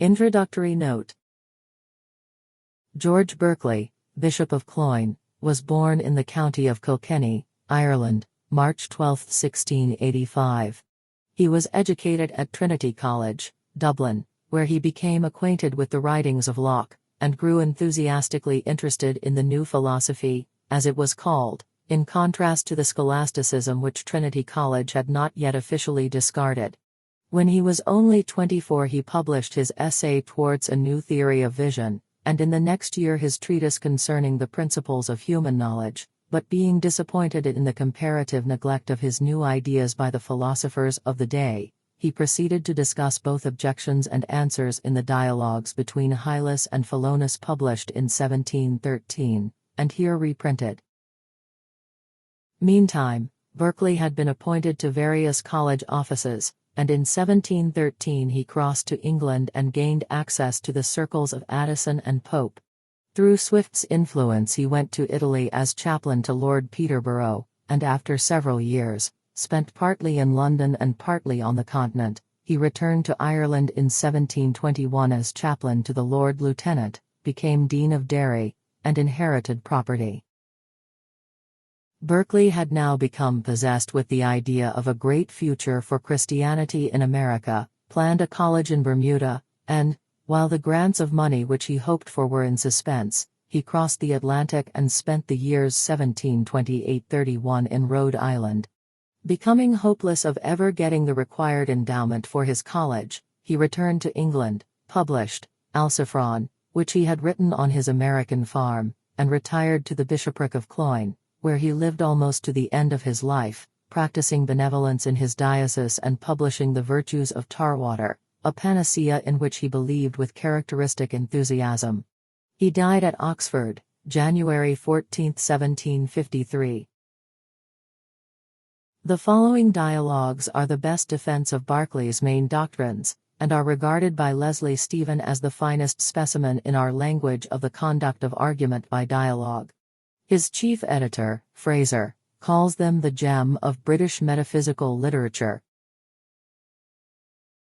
Introductory note. George Berkeley, Bishop of Cloyne, was born in the county of Kilkenny, Ireland, March 12, 1685. He was educated at Trinity College, Dublin, where he became acquainted with the writings of Locke, and grew enthusiastically interested in the new philosophy, as it was called, in contrast to the scholasticism which Trinity College had not yet officially discarded. When he was only 24 he published his essay Towards a New Theory of Vision, and in the next year his treatise concerning the principles of human knowledge, but being disappointed in the comparative neglect of his new ideas by the philosophers of the day, he proceeded to discuss both objections and answers in the dialogues between Hylas and Philonous published in 1713, and here reprinted. Meantime, Berkeley had been appointed to various college offices, and in 1713 he crossed to England and gained access to the circles of Addison and Pope. Through Swift's influence he went to Italy as chaplain to Lord Peterborough, and after several years, spent partly in London and partly on the continent, he returned to Ireland in 1721 as chaplain to the Lord Lieutenant, became Dean of Derry, and inherited property. Berkeley had now become possessed with the idea of a great future for Christianity in America, planned a college in Bermuda, and, while the grants of money which he hoped for were in suspense, he crossed the Atlantic and spent the years 1728-31 in Rhode Island. Becoming hopeless of ever getting the required endowment for his college, he returned to England, published Alciphron, which he had written on his American farm, and retired to the bishopric of Cloyne, where he lived almost to the end of his life, practicing benevolence in his diocese and publishing The Virtues of Tarwater, a panacea in which he believed with characteristic enthusiasm. He died at Oxford, January 14, 1753. The following dialogues are the best defense of Berkeley's main doctrines, and are regarded by Leslie Stephen as the finest specimen in our language of the conduct of argument by dialogue. His chief editor, Fraser, calls them the gem of British metaphysical literature,